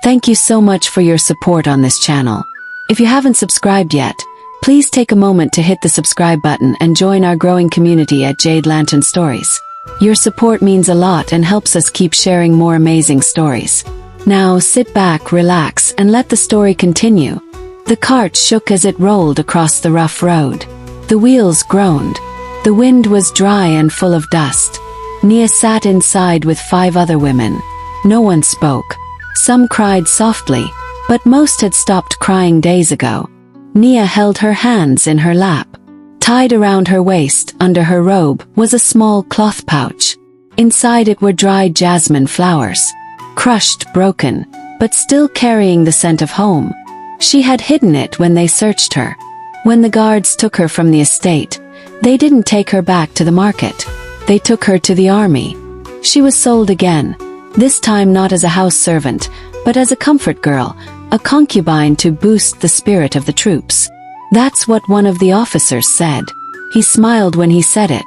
Thank you so much for your support on this channel. If you haven't subscribed yet, please take a moment to hit the subscribe button and join our growing community at Jade Lantern Stories. Your support means a lot and helps us keep sharing more amazing stories. Now sit back, relax, and let the story continue. The cart shook as it rolled across the rough road. The wheels groaned. The wind was dry and full of dust. Nia sat inside with 5 other women. No one spoke. Some cried softly, but most had stopped crying days ago. Nia held her hands in her lap. Tied around her waist, under her robe, was a small cloth pouch. Inside it were dried jasmine flowers. Crushed, broken, but still carrying the scent of home. She had hidden it when they searched her. When the guards took her from the estate, they didn't take her back to the market. They took her to the army. She was sold again, this time not as a house servant, but as a comfort girl, a concubine to boost the spirit of the troops. That's what one of the officers said. He smiled when he said it.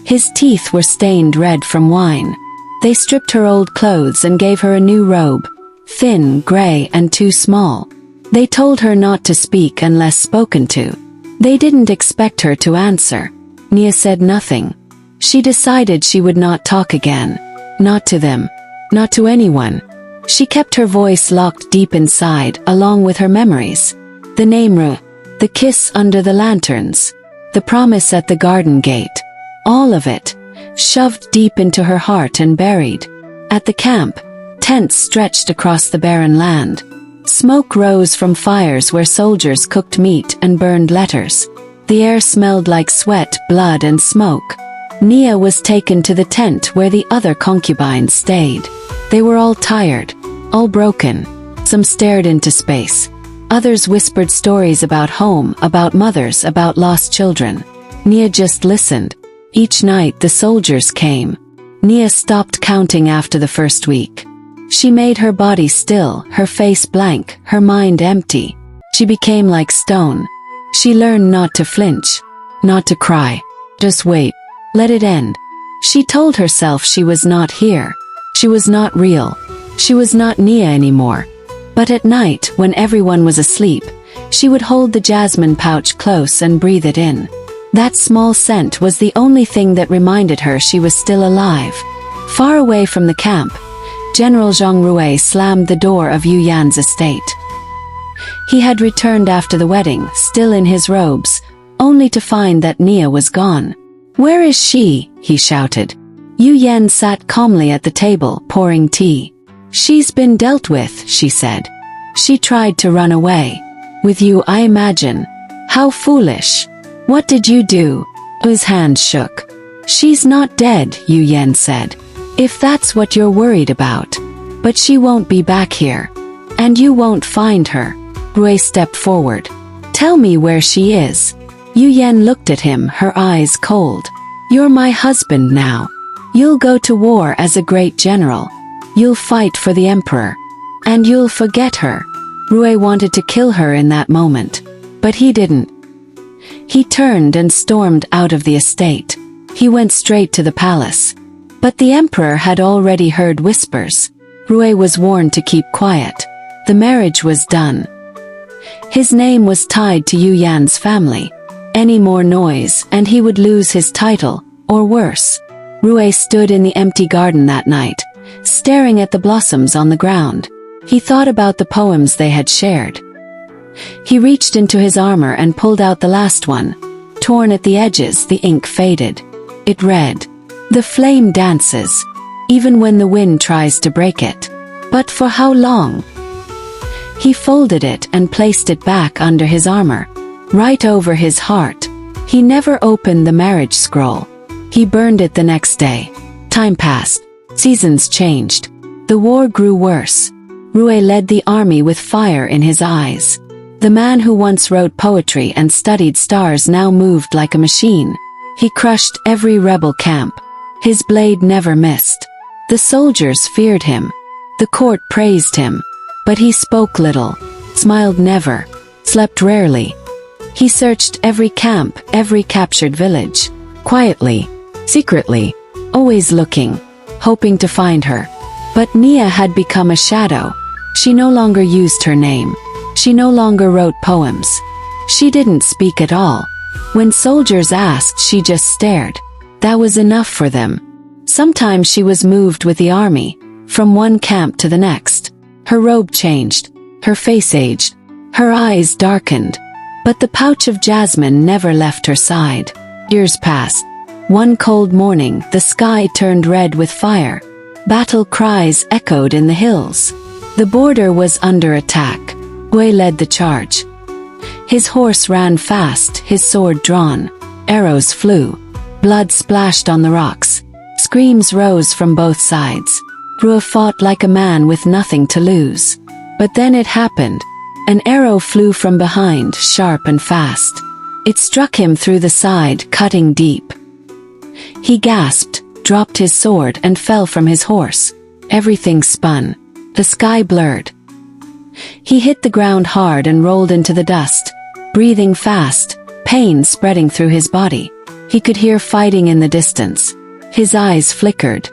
His teeth were stained red from wine. They stripped her old clothes and gave her a new robe, thin, gray, and too small. They told her not to speak unless spoken to. They didn't expect her to answer. Nia said nothing. She decided she would not talk again. Not to them. Not to anyone. She kept her voice locked deep inside, along with her memories. The name Rui. The kiss under the lanterns. The promise at the garden gate. All of it. Shoved deep into her heart and buried. At the camp, tents stretched across the barren land. Smoke rose from fires where soldiers cooked meat and burned letters. The air smelled like sweat, blood, and smoke. Nia was taken to the tent where the other concubines stayed. They were all tired, all broken. Some stared into space. Others whispered stories about home, about mothers, about lost children. Nia just listened. Each night the soldiers came. Nia stopped counting after the first week. She made her body still, her face blank, her mind empty. She became like stone. She learned not to flinch, not to cry. Just wait. Let it end. She told herself she was not here. She was not real. She was not Nia anymore. But at night, when everyone was asleep, she would hold the jasmine pouch close and breathe it in. That small scent was the only thing that reminded her she was still alive. Far away from the camp, General Zhang Rui slammed the door of Yu Yan's estate. He had returned after the wedding, still in his robes, only to find that Nia was gone. "Where is she?" he shouted. Yu Yan sat calmly at the table, pouring tea. "She's been dealt with," she said. "She tried to run away. With you, I imagine. How foolish. What did you do?" His hand shook. "She's not dead," Yu Yan said. "If that's what you're worried about. But she won't be back here. And you won't find her." Rui stepped forward. "Tell me where she is." Yu Yan looked at him, her eyes cold. "You're my husband now. You'll go to war as a great general. You'll fight for the emperor. And you'll forget her." Rui wanted to kill her in that moment. But he didn't. He turned and stormed out of the estate. He went straight to the palace. But the emperor had already heard whispers. Rui was warned to keep quiet. The marriage was done. His name was tied to Yu Yan's family. Any more noise, and he would lose his title, or worse. Rui stood in the empty garden that night, staring at the blossoms on the ground. He thought about the poems they had shared. He reached into his armor and pulled out the last one. Torn at the edges, the ink faded. It read, "The flame dances, even when the wind tries to break it. But for how long?" He folded it and placed it back under his armor, right over his heart. He never opened the marriage scroll. He burned it the next day. Time passed. Seasons changed. The war grew worse. Rui led the army with fire in his eyes. The man who once wrote poetry and studied stars now moved like a machine. He crushed every rebel camp. His blade never missed. The soldiers feared him. The court praised him. But he spoke little, smiled never, slept rarely. He searched every camp, every captured village. Quietly, secretly, always looking, hoping to find her. But Nia had become a shadow. She no longer used her name. She no longer wrote poems. She didn't speak at all. When soldiers asked, she just stared. That was enough for them. Sometimes she was moved with the army, from one camp to the next. Her robe changed. Her face aged. Her eyes darkened. But the pouch of jasmine never left her side. Years passed. One cold morning, the sky turned red with fire. Battle cries echoed in the hills. The border was under attack. Rui led the charge. His horse ran fast, his sword drawn. Arrows flew. Blood splashed on the rocks. Screams rose from both sides. Rui fought like a man with nothing to lose. But then it happened. An arrow flew from behind, sharp and fast. It struck him through the side, cutting deep. He gasped, dropped his sword and fell from his horse. Everything spun. The sky blurred. He hit the ground hard and rolled into the dust, breathing fast, pain spreading through his body. He could hear fighting in the distance. His eyes flickered.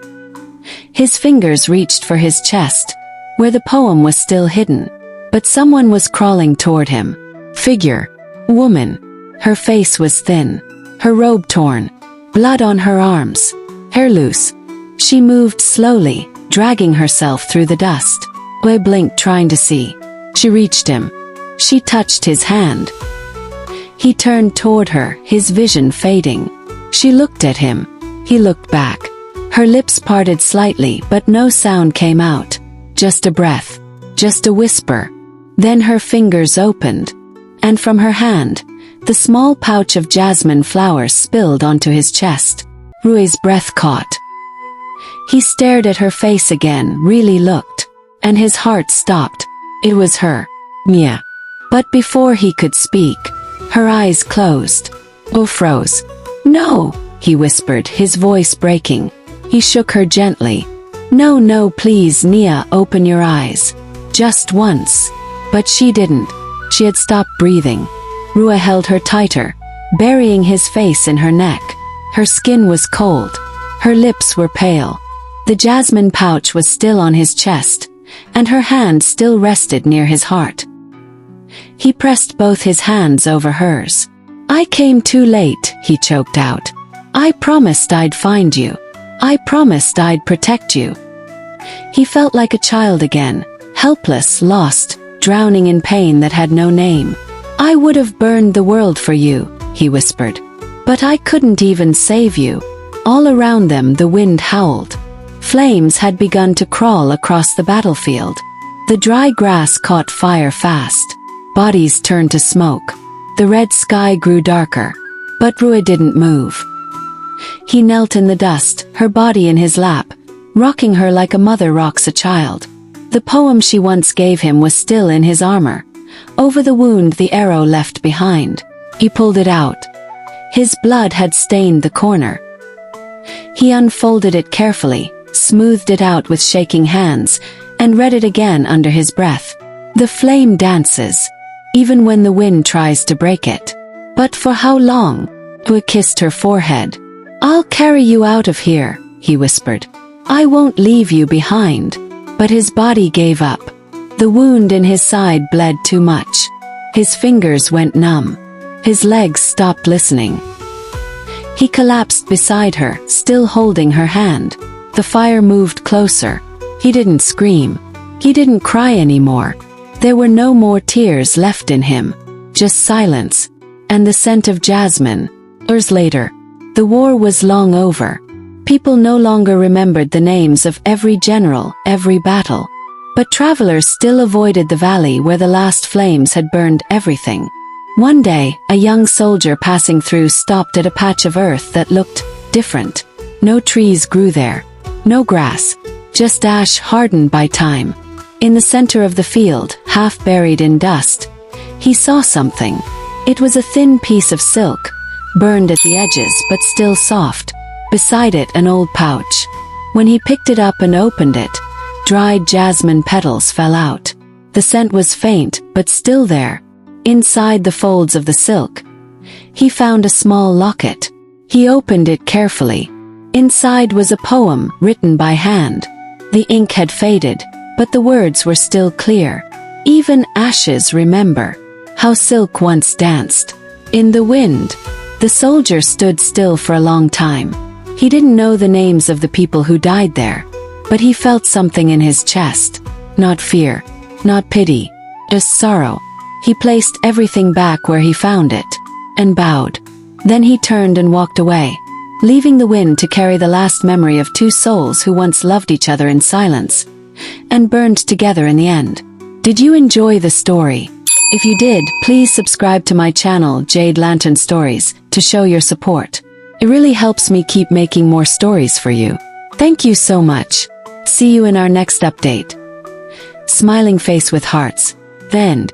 His fingers reached for his chest, where the poem was still hidden. But someone was crawling toward him. Figure. Woman. Her face was thin. Her robe torn. Blood on her arms. Hair loose. She moved slowly, dragging herself through the dust. Rui blinked, trying to see. She reached him. She touched his hand. He turned toward her, his vision fading. She looked at him. He looked back. Her lips parted slightly, but no sound came out. Just a breath. Just a whisper. Then her fingers opened. And from her hand, the small pouch of jasmine flowers spilled onto his chest. Rui's breath caught. He stared at her face again, really looked. And his heart stopped. It was her. Mia. But before he could speak, her eyes closed. Rui froze. No, he whispered, his voice breaking. He shook her gently. No, no, please, Nia, open your eyes. Just once. But she didn't. She had stopped breathing. Rui held her tighter, burying his face in her neck. Her skin was cold. Her lips were pale. The jasmine pouch was still on his chest, and her hand still rested near his heart. He pressed both his hands over hers. I came too late, he choked out. I promised I'd find you. I promised I'd protect you. He felt like a child again, helpless, lost, drowning in pain that had no name. I would have burned the world for you, he whispered. But I couldn't even save you. All around them the wind howled. Flames had begun to crawl across the battlefield. The dry grass caught fire fast. Bodies turned to smoke. The red sky grew darker. But Rui didn't move. He knelt in the dust, her body in his lap, rocking her like a mother rocks a child. The poem she once gave him was still in his armor. Over the wound the arrow left behind. He pulled it out. His blood had stained the corner. He unfolded it carefully, smoothed it out with shaking hands, and read it again under his breath. The flame dances, even when the wind tries to break it. But for how long? Rui kissed her forehead. I'll carry you out of here, he whispered. I won't leave you behind. But his body gave up. The wound in his side bled too much. His fingers went numb. His legs stopped listening. He collapsed beside her, still holding her hand. The fire moved closer. He didn't scream. He didn't cry anymore. There were no more tears left in him. Just silence. And the scent of jasmine. Hours later. The war was long over. People no longer remembered the names of every general, every battle. But travelers still avoided the valley where the last flames had burned everything. One day, a young soldier passing through stopped at a patch of earth that looked different. No trees grew there. No grass. Just ash hardened by time. In the center of the field, half buried in dust, he saw something. It was a thin piece of silk, burned at the edges but still soft. Beside it an old pouch. When he picked it up and opened it, dried jasmine petals fell out. The scent was faint, but still there. Inside the folds of the silk, he found a small locket. He opened it carefully. Inside was a poem written by hand. The ink had faded, but the words were still clear. Even ashes remember how silk once danced in the wind. The soldier stood still for a long time. He didn't know the names of the people who died there, but he felt something in his chest. Not fear, not pity, just sorrow. He placed everything back where he found it, and bowed. Then he turned and walked away, leaving the wind to carry the last memory of two souls who once loved each other in silence, and burned together in the end. Did you enjoy the story? If you did, please subscribe to my channel, Jade Lantern Stories, to show your support. It really helps me keep making more stories for you. Thank you so much. See you in our next update. Smiling face with hearts. The end.